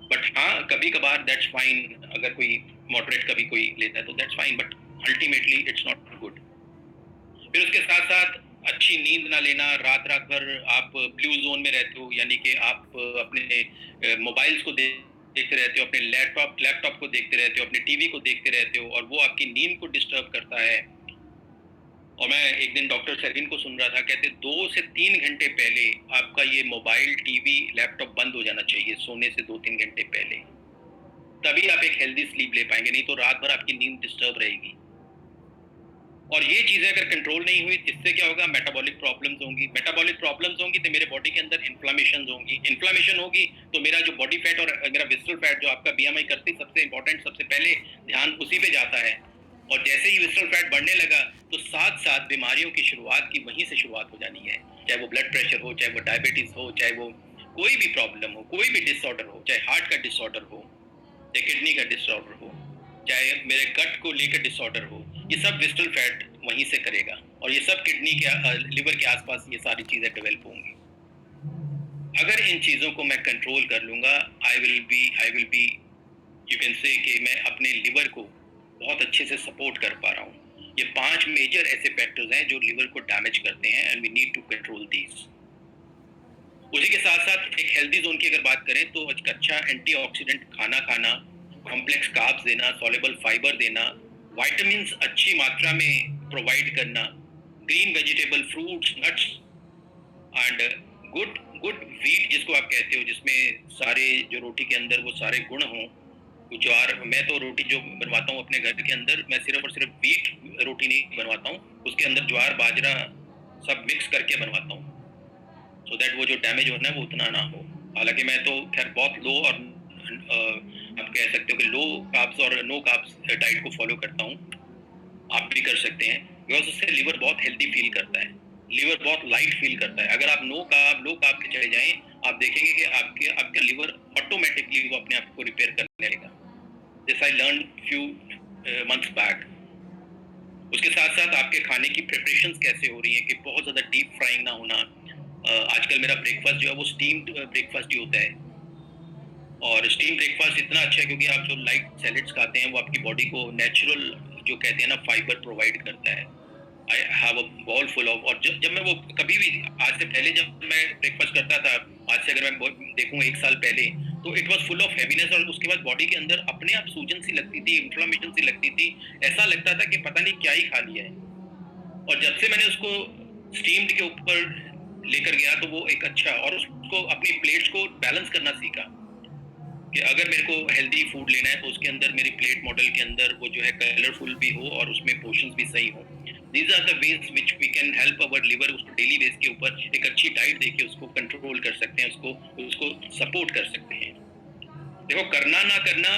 बट हाँ, कभी कभार दैट्स फाइन, अगर कोई मॉडरेट कभी कोई लेता है तो that's fine, but ultimately it's not good. फिर उसके साथ साथ अच्छी नींद ना लेना, रात रात भर आप ब्लू जोन में रहते हो, यानी कि आप अपने मोबाइल्स को देखते रहते हो, अपने लैपटॉप को देखते रहते हो, अपने टीवी को देखते रहते हो, और वो आपकी नींद को डिस्टर्ब करता है। और मैं एक दिन डॉक्टर सरवीन को सुन रहा था, कहते 2 से 3 घंटे पहले आपका ये मोबाइल, टीवी, लैपटॉप बंद हो जाना चाहिए सोने से 2-3 घंटे पहले, तभी आप एक हेल्दी स्लीप ले पाएंगे, नहीं तो रात भर आपकी नींद डिस्टर्ब रहेगी। और ये चीजें अगर कंट्रोल नहीं हुई, इससे क्या होगा? मेटाबॉलिक प्रॉब्लम्स होंगी तो मेरे बॉडी के अंदर इन्फ्लामेशन होगी तो मेरा जो बॉडी फैट और मेरा विस्ट्रल फैट जो आपका BMI करती है, सबसे इंपॉर्टेंट, सबसे पहले ध्यान उसी पे जाता है। और जैसे ही विस्ट्रल फैट बढ़ने लगा तो साथ साथ बीमारियों की शुरुआत की वहीं से शुरुआत हो जानी है, चाहे वो ब्लड प्रेशर हो, चाहे वो डायबिटीज हो, चाहे वो कोई भी प्रॉब्लम हो, कोई भी डिसऑर्डर हो, चाहे हार्ट का डिसऑर्डर हो, चाहे किडनी का डिसऑर्डर हो, चाहे मेरे गट को लेकर डिसऑर्डर हो, ये सब विस्ट्रल फैट वहीं से करेगा, और ये सब किडनी के, लिवर के आसपास ये सारी चीजें डेवलप होंगी। अगर इन चीजों को मैं कंट्रोल कर लूंगा, I will be you can say कि मैं अपने लिवर को बहुत अच्छे से सपोर्ट कर पा रहा हूँ। ये 5 मेजर ऐसे फैक्टर्स हैं जो लिवर को डैमेज करते हैं, and we need to control these. उसी के साथ साथ एक हेल्दी जोन की अगर बात करें तो अच्छा एंटीऑक्सीडेंट खाना खाना, कॉम्प्लेक्स कार्ब्स देना, सॉल्युबल फाइबर देना, विटामिन्स अच्छी मात्रा में प्रोवाइड करना, green vegetable, fruits, nuts, and good wheat जिसको आप कहते हो, जिसमें सारे, जो रोटी के अंदर वो सारे गुण हों। ज्वार, मैं तो रोटी जो बनवाता हूँ अपने घर के अंदर, मैं सिर्फ और सिर्फ वीट रोटी नहीं बनवाता हूँ, उसके अंदर ज्वार, बाजरा सब मिक्स करके बनवाता हूँ, सो दैट वो जो डैमेज होना है वो उतना ना हो। हालांकि मैं तो खैर बहुत लो, और आप कह सकते हो कि लो कार्ब्स और नो कार्ब्स डाइट को फॉलो करता हूँ, आप भी कर सकते हैं, बिकॉज उससे लिवर बहुत हेल्दी फील करता है, लिवर बहुत लाइट फील करता है। अगर आप लो कार्ब के चले जाएं, आप देखेंगे कि आपका लिवर ऑटोमेटिकली वो अपने आप को रिपेयर करने लगेगा। This I learn few months back. उसके साथ साथ आपके खाने की प्रिपरेशंस कैसे हो रही हैं, कि बहुत ज़्यादा डीप फ्राइंग ना होना। आजकल मेरा ब्रेकफास्ट जो है वो स्टीम्ड ब्रेकफास्ट ही होता है, और स्टीम ब्रेकफास्ट इतना अच्छा है क्योंकि आप जो लाइट सैलेड्स खाते हैं वो आपकी बॉडी को नेचुरल, जो कहते हैं ना, फाइबर प्रोवाइड करता है। I have a ball full of, और जब मैं वो कभी भी, आज से पहले जब मैं ब्रेकफास्ट करता था, आज से अगर मैं देखूँ 1 साल पहले, तो it was full of heaviness, और उसके बाद बॉडी के अंदर अपने आप सूजन सी लगती थी, इन्फ्लेमेशन सी लगती थी, ऐसा लगता था कि पता नहीं क्या ही खा लिया है। और जब से मैंने उसको स्टीम्ड के ऊपर लेकर गया तो वो एक अच्छा, और उसको अपनी प्लेट्स को बैलेंस करना सीखा कि अगर मेरे को हेल्दी फूड लेना है तो उसके अंदर मेरी प्लेट मॉडल के अंदर वो जो है कलरफुल भी हो और उसमें पोर्शंस भी सही हो। These are the ways which we can help our liver, उसको डेली बेस के ऊपर एक अच्छी डाइट देके उसको कंट्रोल कर सकते हैं, उसको उसको सपोर्ट कर सकते हैं। देखो, करना ना करना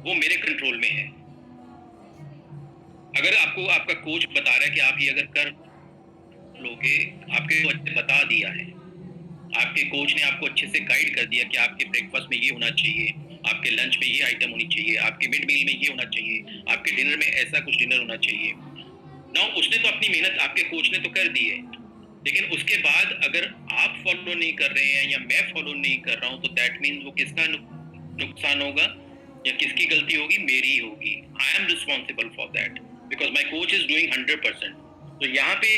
वो मेरे कंट्रोल में है। अगर आपको आपका कोच बता रहा है कि आप ये अगर कर लोगे, आपके कोच ने बता दिया है, आपके कोच ने आपको अच्छे से गाइड कर दिया कि आपके ब्रेकफास्ट में ये होना चाहिए, आपके लंच में ये आइटम होनी चाहिए, आपके मिड मील में ये होना चाहिए, आपके डिनर में ऐसा कुछ डिनर होना चाहिए। ना उसने तो अपनी मेहनत, आपके कोच ने तो कर दी है, लेकिन उसके बाद अगर आप फॉलो नहीं कर रहे हैं या मैं फॉलो नहीं कर रहा हूँ तो दैट मीन्स वो किसका नुकसान होगा या किसकी गलती होगी? मेरी होगी। I am responsible for that because my coach is doing 100%। तो यहाँ पे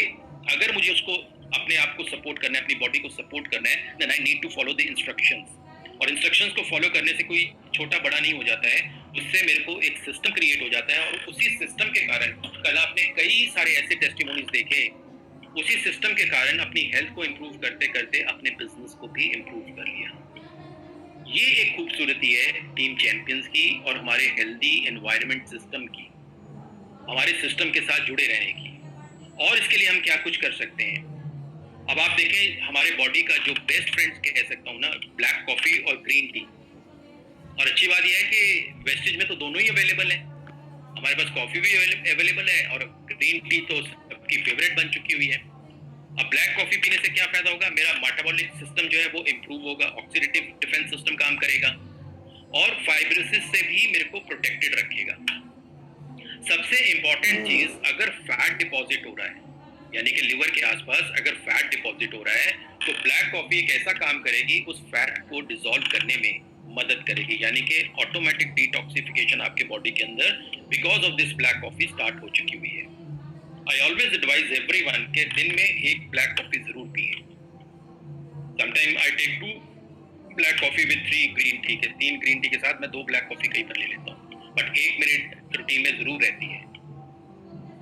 अगर मुझे उसको अपने आप को सपोर्ट करना है, अपनी बॉडी को सपोर्ट करना है, then I need to follow the instructions. और इंस्ट्रक्शंस को फॉलो करने से कोई छोटा बड़ा नहीं हो जाता है, उससे मेरे को एक सिस्टम क्रिएट हो जाता है। और उसी सिस्टम के कारण कल आपने कई सारे ऐसे टेस्टिमोनीज देखे, उसी सिस्टम के कारण अपनी हेल्थ को इम्प्रूव करते करते अपने बिजनेस को भी इम्प्रूव कर लिया। ये एक खूबसूरती है टीम चैंपियंस की और हमारे हेल्दी एनवायरनमेंट सिस्टम की, हमारे सिस्टम के साथ जुड़े रहने की। और इसके लिए हम क्या कुछ कर सकते हैं? अब आप देखें, हमारे बॉडी का जो बेस्ट फ्रेंड्स कह सकता हूँ ना, ब्लैक कॉफी और ग्रीन टी। और अच्छी बात यह है कि वेस्टेज में तो दोनों ही अवेलेबल है, हमारे पास कॉफी भी अवेलेबल है और ग्रीन टी तो सबकी फेवरेट बन चुकी हुई है। अब ब्लैक कॉफी पीने से क्या फायदा होगा? मेरा मेटाबॉलिक सिस्टम जो है वो इम्प्रूव होगा, ऑक्सीडेटिव डिफेंस सिस्टम काम करेगा और फाइब्रोसिस से भी मेरे को प्रोटेक्टेड रखेगा। सबसे इंपॉर्टेंट चीज, अगर फैट डिपॉजिट हो रहा है यानी कि लिवर के आसपास अगर फैट डिपॉजिट हो रहा है तो ब्लैक कॉफी एक ऐसा काम करेगी, उस फैट को डिसॉल्व करने में मदद करेगी, यानी कि ऑटोमेटिक डिटॉक्सिफिकेशन आपके बॉडी के अंदर because of this black coffee start हो चुकी हुई है। आई ऑलवेज एडवाइज एवरीवन के दिन में एक ब्लैक कॉफी जरूर पिए। Sometime I take 2 black coffee with 3 green tea के, 3 ग्रीन टी के साथ मैं 2 ब्लैक कॉफी कई बार ले लेता हूँ, बट एक मेरे रूटीन में जरूर रहती है।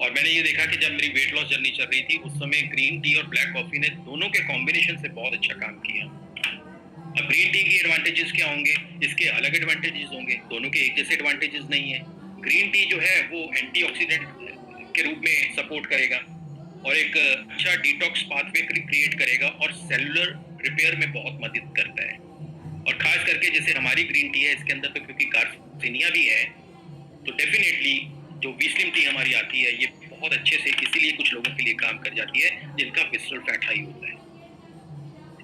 और मैंने ये देखा कि जब मेरी वेट लॉस जर्नी चल रही थी उस समय ग्रीन टी और ब्लैक कॉफी ने दोनों के कॉम्बिनेशन से बहुत अच्छा काम किया। अब ग्रीन टी के एडवांटेजेस क्या होंगे? इसके अलग एडवांटेजेस होंगे, दोनों के एक जैसे एडवांटेजेस नहीं है। ग्रीन टी जो है वो एंटीऑक्सीडेंट के रूप में सपोर्ट करेगा और एक अच्छा डिटॉक्स पाथवे क्रिएट करेगा और सेलुलर रिपेयर में बहुत मदद करता है। और खास करके जैसे हमारी ग्रीन टी है, इसके अंदर तो क्योंकि गार्सिनिया भी है, तो डेफिनेटली जो विस्लिम टी हमारी आती है ये बहुत अच्छे से इसीलिए कुछ लोगों के लिए काम कर जाती है जिनका विसरल फैट हाई होता है।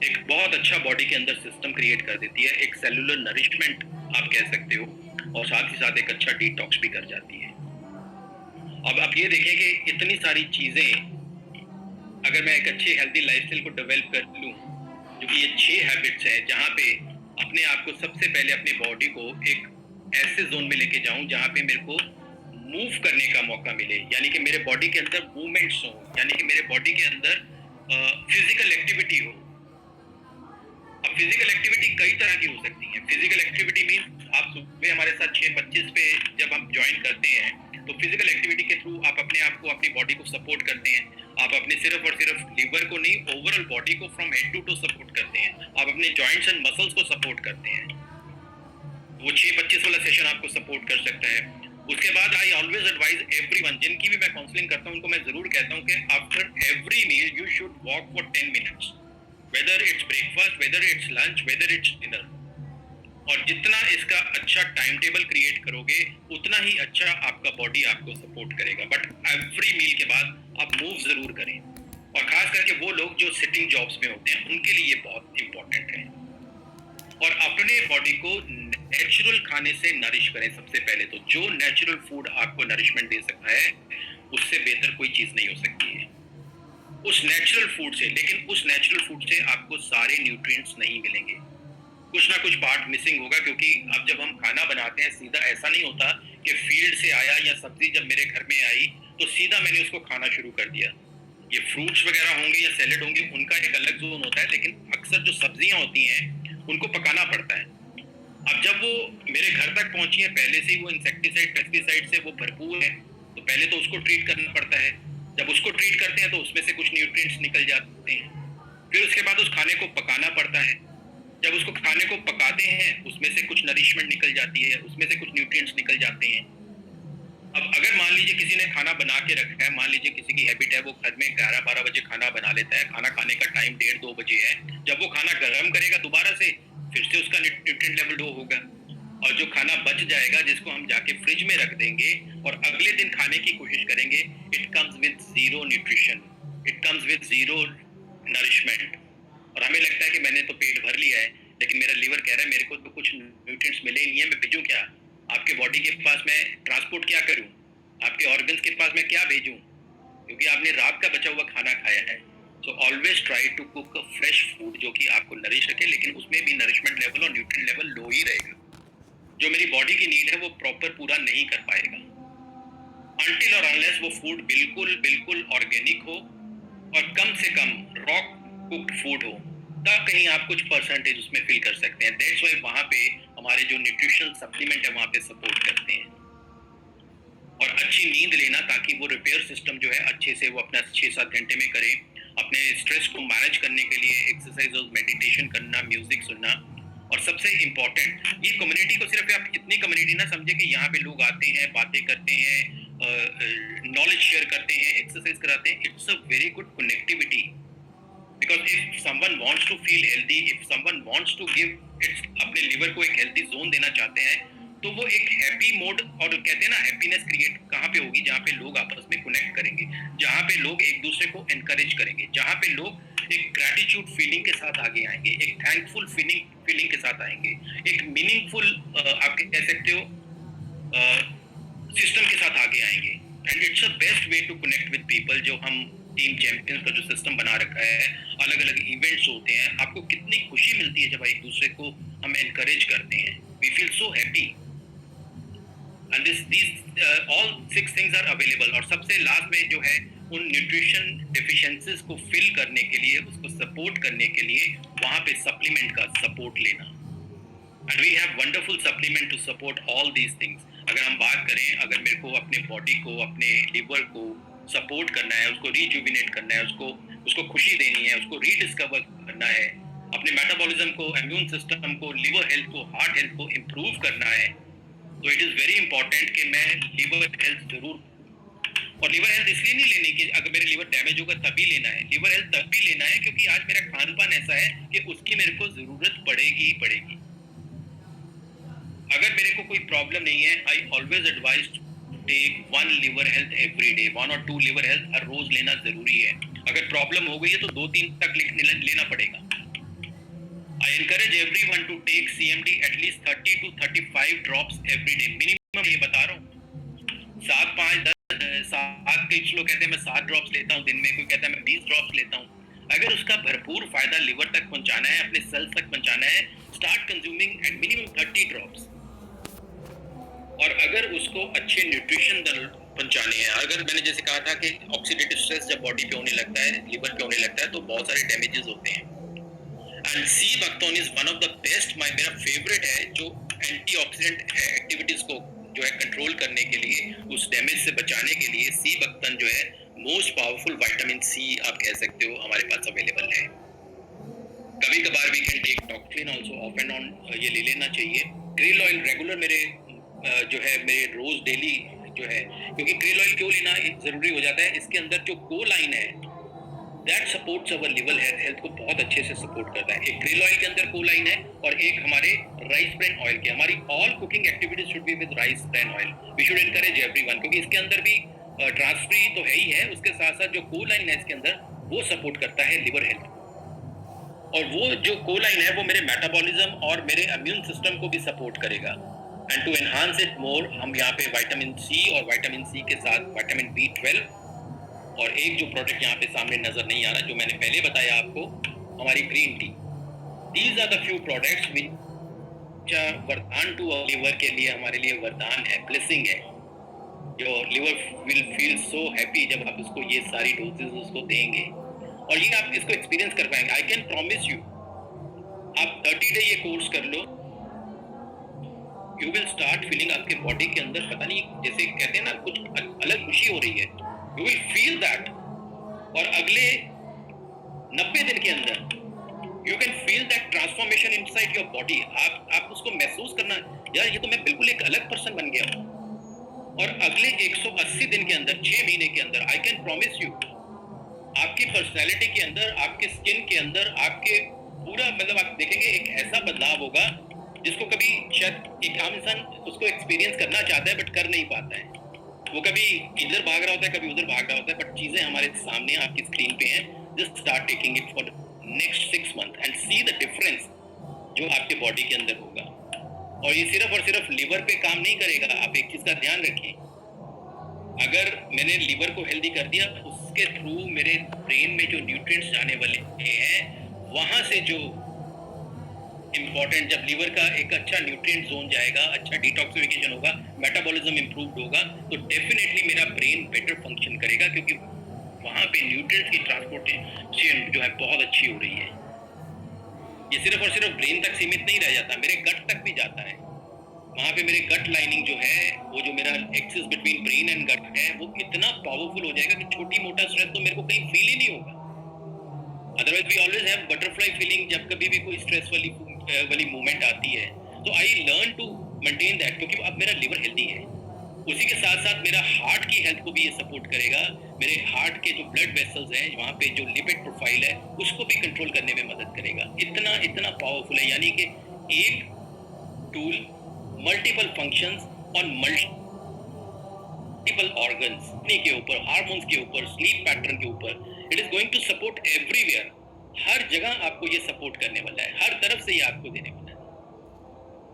एक बहुत अच्छा बॉडी के अंदर सिस्टम क्रिएट कर देती है, एक सेलुलर नरिशमेंट आप कह सकते हो, और साथ ही साथ एक अच्छा डिटॉक्स भी कर जाती है। अब आप ये देखें कि इतनी सारी चीजें अगर मैं एक अच्छे हेल्दी लाइफस्टाइल को डेवलप कर लूं, जो कि ये 6 हैबिट्स हैं, जहां पे अपने आप को सबसे पहले अपनी बॉडी को एक ऐसे जोन में लेके जाऊं जहां पे मेरे को मूव करने का मौका मिले, यानी कि मेरे बॉडी के अंदर मूवमेंट्स हो, यानी कि मेरे बॉडी के अंदर फिजिकल एक्टिविटी हो। अब फिजिकल एक्टिविटी कई तरह की हो सकती है। फिजिकल एक्टिविटी मीन आप सुबह हमारे साथ 6:25 पे जब हम ज्वाइन करते हैं तो फिजिकल एक्टिविटी के थ्रू आप अपने आप को, अपनी बॉडी को सपोर्ट करते हैं। आप अपने सिर्फ और सिर्फ लिवर को नहीं, ओवरऑल बॉडी को from head to toe support करते हैं। आप अपने जॉइंट्स एंड मसल्स को सपोर्ट करते हैं। वो 6:25 वाला सेशन आपको सपोर्ट कर सकता है। उसके बाद आई ऑलवेज एडवाइज एवरीवन, जिनकी भी मैं काउंसलिंग करता हूं उनको मैं जरूर कहता हूं कि after every meal you should walk for 10 minutes, whether it's breakfast, whether it's lunch, whether it's dinner. और जितना इसका अच्छा टाइम टेबल क्रिएट करोगे उतना ही अच्छा आपका बॉडी आपको सपोर्ट करेगा। बट एवरी मील के बाद आप मूव जरूर करें, और खास करके वो लोग जो सिटिंग जॉब्स में होते हैं उनके लिए ये बहुत इंपॉर्टेंट है। और अपने बॉडी को नेचुरल खाने से नरिश करें। सबसे पहले तो जो नेचुरल फूड आपको नरिशमेंट दे सकता है उससे बेहतर कोई चीज नहीं हो सकती है उस नेचुरल फूड से। लेकिन उस नेचुरल फूड से आपको सारे न्यूट्रिएंट्स नहीं मिलेंगे, कुछ ना कुछ पार्ट मिसिंग होगा, क्योंकि अब जब हम खाना बनाते हैं सीधा ऐसा नहीं होता कि फील्ड से आया या सब्जी जब मेरे घर में आई तो सीधा मैंने उसको खाना शुरू कर दिया। ये फ्रूट्स वगैरह होंगे या सैलेड होंगे, उनका एक अलग जोन होता है, लेकिन अक्सर जो सब्जियां होती हैं उनको पकाना पड़ता है। अब जब वो मेरे घर तक पहुंची है, पहले से ही वो इंसेक्टिसाइड पेस्टिसाइड से वो भरपूर है, तो पहले तो उसको ट्रीट करना पड़ता है। जब उसको ट्रीट करते हैं तो उसमें से कुछ न्यूट्रिएंट्स निकल जाते हैं, फिर उसके बाद उस खाने को पकाना पड़ता है। जब उसको खाने को पकाते हैं उसमें से कुछ नरिशमेंट निकल जाती है, उसमें से कुछ न्यूट्रिएंट्स निकल जाते हैं। अब अगर मान लीजिए किसी ने खाना बना के रखा है, मान लीजिए किसी की हैबिट है वो घर में 11-12 बजे खाना बना लेता है, खाना खाने का टाइम 1:30-2 बजे है, जब वो खाना गर्म करेगा दोबारा से, फिर से उसका न्यूट्रिएंट लेवल लो होगा, और जो खाना बच जाएगा जिसको हम जाके फ्रिज में रख देंगे और अगले दिन खाने की कोशिश करेंगे, it comes with zero nutrition, it comes with zero nourishment. और हमें लगता है कि मैंने तो पेट भर लिया है, लेकिन मेरा लीवर कह रहा है मेरे को तो कुछ न्यूट्रिएंट्स मिले ही नहीं है, मैं भेजूं क्या आपके बॉडी के पास, मैं ट्रांसपोर्ट क्या करूं, आपके ऑर्गन्स के पास मैं क्या भेजूं, क्योंकि आपने रात का बचा हुआ खाना खाया है। So always try to cook fresh food जो कि आपको नरिश रखे, लेकिन उसमें भी नरिशमेंट लेवल और न्यूट्रिएंट लेवल लो ही रहेगा। जो मेरी बॉडी की नीड है वो प्रॉपर पूरा नहीं कर पाएगा अनटिल और अनलेस वो फूड बिल्कुल बिल्कुल ऑर्गेनिक हो और कम से कम रॉ कुक्ड फूड हो, तब कहीं आप कुछ परसेंटेज उसमें फिल कर सकते हैं। दैट्स व्हाई वहां पे हमारे जो न्यूट्रिशनल सप्लीमेंट है वहां पे सपोर्ट करते हैं। और अच्छी नींद लेना ताकि वो रिपेयर सिस्टम जो है अच्छे से वो अपना 6-7 घंटे में करे। अपने स्ट्रेस को मैनेज करने के लिए एक्सरसाइज और मेडिटेशन करना, म्यूजिक सुनना, और सबसे इम्पोर्टेंट ये कम्युनिटी को सिर्फ आप इतनी कम्युनिटी ना समझे कि यहाँ पे लोग आते हैं, बातें करते हैं, नॉलेज शेयर करते हैं, एक्सरसाइज कराते हैं। It's a very good connectivity, because if someone wants to feel healthy, if someone wants to give अपने लिवर को एक हेल्दी जोन देना चाहते हैं, तो वो एक हैप्पी मोड, और कहते हैं ना हैप्पीनेस क्रिएट कहाँ पे होगी, जहाँ पे लोग आपस में कनेक्ट करेंगे, जहाँ पे लोग एक दूसरे को एनकरेज करेंगे, जहाँ पे लोग एक ग्रैटिट्यूड फीलिंग के साथ आगे आएंगे, एक थैंकफुल फीलिंग के साथ आएंगे, एक मीनिंगफुल आप कह सकते हो सिस्टम के साथ आगे आएंगे। And it's a best way to connect with people. जो हम टीम चैंपियंस का जो सिस्टम बना रखा है, अलग अलग इवेंट्स होते हैं, आपको कितनी खुशी मिलती है जब एक दूसरे को हम एनकरेज करते हैं। We feel so happy and these all 6 things are available। और सबसे लास्ट में जो है उन न्यूट्रिशन डेफिशिएंसीज को फिल करने के लिए, उसको सपोर्ट करने के लिए वहां पे सप्लीमेंट का सपोर्ट लेना। And we have wonderful supplement to support all these things. अगर हम बात करें, अगर मेरे को अपने बॉडी को, अपने लिवर को सपोर्ट करना है, उसको रिजुविनेट करना है, उसको खुशी देनी है, उसको रीडिस्कवर करना है, अपने मेटाबॉलिज्म को, इम्यून सिस्टम को, लिवर हेल्थ को, हार्ट हेल्थ को इम्प्रूव करना है, तो इट इज वेरी इंपॉर्टेंट कि मैं लिवर हेल्थ जरूर, और लिवर हेल्थ इसलिए नहीं लेनी कि अगर मेरे लिवर डैमेज होगा तभी लेना है, लिवर हेल्थ तभी लेना है क्योंकि आज मेरा खान पान ऐसा है कि उसकी मेरे को जरूरत पड़ेगी ही पड़ेगी। अगर मेरे को कोई प्रॉब्लम नहीं है, I always advise to take 1 liver health every day, 1 और 2 लिवर हेल्थ हर रोज लेना जरूरी है। अगर प्रॉब्लम हो गई है तो 2-3 तक लेना पड़ेगा। I encourage everyone to take CMD at least 30 to 35 drops every day minimum। ये बता रहा हूँ 7, 5, 10, 7, कुछ लोग कहते हैं मैं 7 ड्रॉप्स लेता हूँ दिन में, कोई कहता है मैं 20 ड्रॉप्स लेता हूँ। अगर उसका भरपूर फायदा लिवर तक पहुंचाना है, अपने सेल्स तक पहुंचाना है, start consuming at minimum 30 drops. और अगर उसको अच्छे न्यूट्रिशन पहुंचाने हैं, अगर मैंने जैसे कहा था कि ऑक्सीडेटिव स्ट्रेस जब बॉडी पे होने लगता है, लिवर पे होने लगता है, तो बहुत सारे डैमेजेस होते हैं। And sea buckthorn is one of the best, मेरा फेवरेट है, जो एंटीऑक्सीडेंट एक्टिविटीज को जो है कंट्रोल करने के लिए, उस डैमेज से बचाने के लिए सी बक्तन जो है मोस्ट पावरफुल विटामिन सी आप कह सकते हो हमारे पास अवेलेबल है। कभी कभार we can take toxin also, off and on ये ले लेना चाहिए। क्रिल ऑयल रेगुलर मेरे जो है मेरे रोज डेली जो है, क्योंकि क्रिल ऑयल क्यों लेना जरूरी हो जाता है, इसके अंदर जो कोलाइन है that supports our liver health को बहुत अच्छे से सपोर्ट करता है। एक क्रिल ऑयल के अंदर कोलाइन है और एक हमारे राइस ब्रान ऑयल के। हमारी all cooking activities should be with rice bran oil. We should encourage everyone, क्योंकि इसके अंदर भी ट्रांस फ्री तो है ही है, उसके साथ साथ जो कोलाइन है इसके अंदर वो सपोर्ट करता है लिवर हेल्थ, और वो जो कोलाइन है वो मेरे मेटाबॉलिज्म और मेरे इम्यून सिस्टम को भी सपोर्ट करेगा। And to enhance it more, हम यहाँ पे विटामिन सी और विटामिन सी के साथ विटामिन B12 और एक जो प्रोडक्ट यहाँ पे सामने नजर नहीं आ रहा, जो मैंने पहले बताया आपको, हमारी green tea. These are the few products which वरदान टू अवर लिवर के लिए, हमारे लिए वरदान है, ब्लेसिंग है। जो liver will feel so happy जब आप उसको ये सारी डोजेस उसको देंगे, और ये आप इसको एक्सपीरियंस कर पाएंगे। आई कैन प्रॉमिस यू, आप 30 डे ये कोर्स कर लो, यू विल स्टार्ट फीलिंग आपके बॉडी के अंदर पता नहीं जैसे कहते हैं ना कुछ अलग खुशी हो रही है, यू विल फील दैट। और अगले 90 दिन के अंदर you can feel that transformation inside your body. आप उसको महसूस करना, यार ये तो मैं बिल्कुल एक अलग पर्सन बन गया हूँ। और अगले 180 दिन के अंदर, 6 महीने के अंदर, आई कैन प्रॉमिस यू, आपकी पर्सनैलिटी के अंदर, आपके स्किन के अंदर, आपके पूरा मतलब आप देखेंगे एक ऐसा बदलाव होगा जिसको कभी शायद एक आम इंसान उसको एक्सपीरियंस करना चाहता है बट कर नहीं पाता है। वो कभी इधर भाग रहा होता है, कभी उधर भाग रहा होता है, बट चीजें हमारे सामने आपकी स्क्रीन पे हैं। Just start taking it for next 6 month and see the difference जो आपके बॉडी के अंदर होगा। और ये सिर्फ और सिर्फ लिवर पे काम नहीं करेगा। आप एक चीज का ध्यान रखिए, अगर मैंने लिवर को हेल्दी कर दिया, उसके थ्रू मेरे ब्रेन में जो न्यूट्रिएंट्स जाने वाले हैं, वहां से जो इम्पोर्टेंट, जब लिवर का एक अच्छा न्यूट्रिएंट जोन जाएगा, अच्छा डिटॉक्सिफिकेशन होगा, मेटाबॉलिज्म इंप्रूव्ड होगा, तो डेफिनेटली मेरा ब्रेन बेटर फंक्शन करेगा, क्योंकि वहां पे न्यूट्रिएंट्स की ट्रांसपोर्टेशन जो है बहुत अच्छी हो रही है। ये सिर्फ और सिर्फ ब्रेन तक सीमित नहीं रह जाता, मेरे गट तक भी जाता है। वहां पे मेरे गट लाइनिंग जो है, वो जो मेरा axis between brain and gut है, वो इतना पावरफुल हो जाएगा कि छोटी मोटा स्ट्रेस तो मेरे को कहीं फील ही नहीं होगा। Otherwise we always have butterfly feeling जब कभी भी कोई स्ट्रेस वाली मूवमेंट आती है। तो I learn to maintain that, क्योंकि अब मेरा लिवर हेल्दी है। उसी के साथ साथ मेरा हार्ट की हेल्थ को भी ये सपोर्ट करेगा। मेरे हार्ट के जो ब्लड वेसल्स हैं, वहाँ पे जो लिपिड प्रोफाइल है, उसको भी कंट्रोल करने में मदद करेगा। इतना इतना पावरफुल है, यानी कि एक tool multiple functions on multiple organs के ऊपर, हार्मोन्स के ऊपर, स्लीप पैटर्न के ऊपर, it is going to support everywhere. हर जगह आपको ये सपोर्ट करने वाला है, हर तरफ से ये आपको देने वाला है।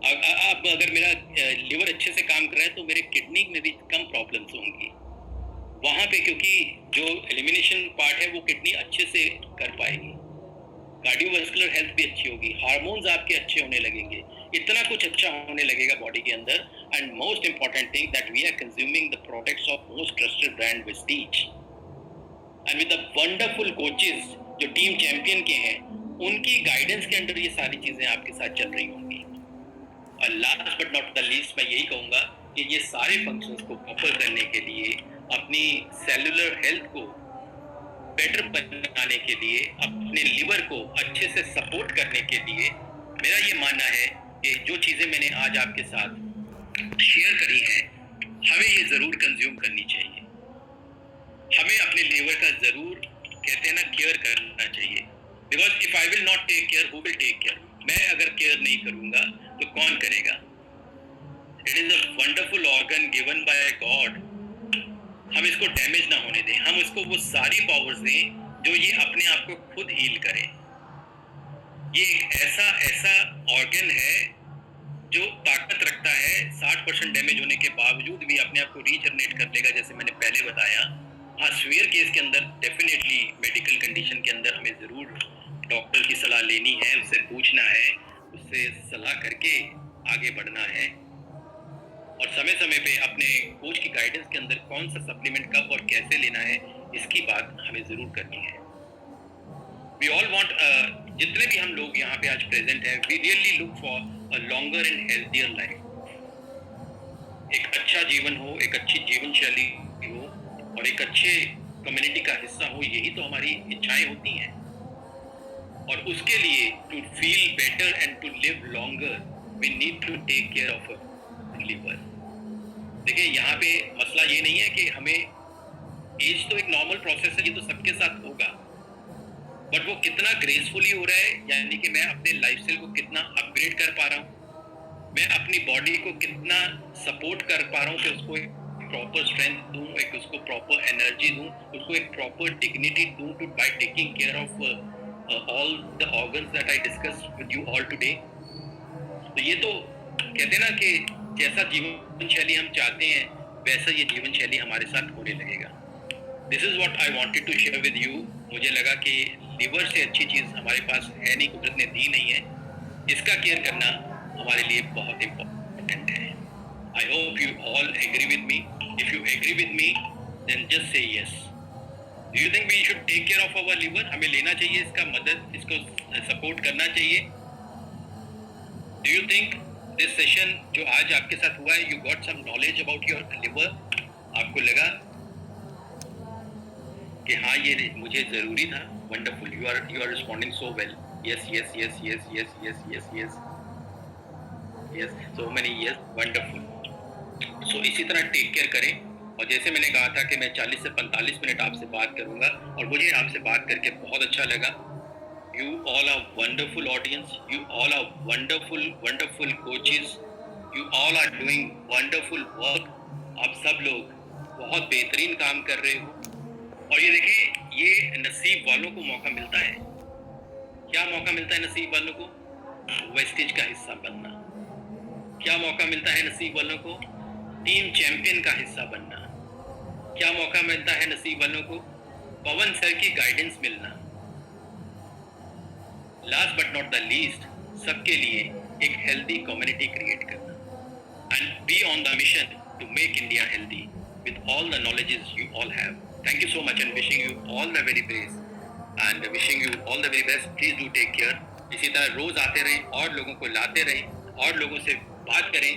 अब अगर मेरा लिवर अच्छे से काम कर रहा है तो मेरे किडनी में भी कम प्रॉब्लम्स होंगी वहां पे, क्योंकि जो एलिमिनेशन पार्ट है वो किडनी अच्छे से कर पाएगी। कार्डियोवास्कुलर हेल्थ भी अच्छी होगी, हार्मोन्स आपके अच्छे होने लगेंगे, इतना कुछ अच्छा होने लगेगा बॉडी के अंदर। And most important thing that we are consuming the products of most trusted brand Vestige and with the wonderful coaches जो टीम चैंपियन के हैं, उनकी गाइडेंस के अंदर ये सारी चीजें आपके साथ चल रही होंगी। और last but not the least मैं यही कहूंगा कि ये सारे फंक्शंस को प्रॉपर करने के लिए, अपनी सेलुलर हेल्थ को बेटर बनाने के लिए, अपने लिवर को अच्छे से सपोर्ट करने के लिए, मेरा ये मानना है कि जो चीजें मैंने आज आपके साथ शेयर करी हैं, हमें ये जरूर कंज्यूम करनी चाहिए। हमें अपने लिवर का जरूर, कहते हैं ना, केयर करना चाहिए। Because if I will not take care, who will take care? मैं अगर केयर नहीं करूंगा तो कौन करेगा? It is a wonderful organ given by God. हम इसको डैमेज ना होने दें, हम इसको वो सारी पावर्स दें जो ये अपने आप को खुद हील करे। ये एक ऐसा ऑर्गन है जो ताकत रखता है, 60% डैमेज होने के बावजूद भी अपने आप को रीजनरेट कर लेगा, जैसे मैंने पहले बताया। हाँ, सीवियर केस के अंदर डेफिनेटली मेडिकल कंडीशन के अंदर हमें जरूर डॉक्टर की सलाह लेनी है, उससे पूछना है, उससे सलाह करके आगे बढ़ना है, और समय समय पे अपने कोच की गाइडेंस के अंदर कौन सा सप्लीमेंट कब और कैसे लेना है, इसकी बात हमें जरूर करनी है। वी ऑल वांट, जितने भी हम लोग यहाँ पे आज प्रेजेंट हैं, we really look for a longer and healthier life. एक अच्छा जीवन हो, एक अच्छी जीवन शैली हो, और एक अच्छे कम्युनिटी का हिस्सा हो, यही तो हमारी इच्छाएं होती हैं। और उसके लिए to feel better and to live longer, we need to take care of our liver. देखिए, यहाँ पे मसला ये नहीं है कि हमें, एज तो एक नॉर्मल प्रोसेस है, ये तो सबके साथ होगा, बट वो कितना ग्रेसफुली हो रहा है, यानी कि मैं अपने लाइफस्टाइल को कितना अपग्रेड कर पा रहा हूँ, मैं अपनी बॉडी को कितना सपोर्ट कर पा रहा हूँ कि उसको एक प्रॉपर स्ट्रेंथ दूं, एक उसको प्रॉपर एनर्जी दूं, उसको एक प्रॉपर डिग्निटी दूं, to by taking care of all the organs that I discuss with you all today. तो ये तो कहते हैं ना कि जैसा जीवन शैली हम चाहते हैं, वैसा ये जीवन शैली हमारे साथ होने लगेगा। This is what I wanted to share with you. मुझे लगा कि लिवर से अच्छी चीज हमारे पास है नहीं, कुदरत ने दी नहीं है, इसका केयर करना हमारे लिए बहुत इंपॉर्टेंट है। I hope you all agree with me. If you agree with me, then just say yes. Do you think we should take care of our liver? हमें लेना चाहिए इसका मदद, इसको सपोर्ट करना चाहिए। Do you think this session जो आज आपके साथ हुआ है, you got some knowledge about your liver, आपको लगा कि हाँ ये मुझे ज़रूरी था। Wonderful, you are responding so well. Yes yes yes yes yes yes yes yes yes, so many yes, wonderful. So इसी तरह टेक केयर करें। और जैसे मैंने कहा था कि मैं 40 से 45 मिनट आपसे बात करूंगा, और मुझे आपसे बात करके बहुत अच्छा लगा। You all are wonderful audience, you all are wonderful wonderful coaches, you all are doing wonderful work. आप सब लोग बहुत बेहतरीन काम कर रहे हो। और ये देखिए, ये नसीब वालों को मौका मिलता है। क्या मौका मिलता है नसीब वालों को? वेस्टेज का हिस्सा बनना। क्या मौका मिलता है नसीब वालों को? टीम चैंपियन का हिस्सा बनना। क्या मौका मिलता है नसीब वालों को? पवन सर की गाइडेंस मिलना। Last but not the least, सबके लिए एक हेल्दी कम्युनिटी क्रिएट करना and be on the mission to make India healthy with all the knowledges you all have. Thank you so much and wishing you all the very best and wishing you all the very best. Please do take care. इसी तरह रोज आते रहें और लोगों को लाते रहें और लोगों से बात करें।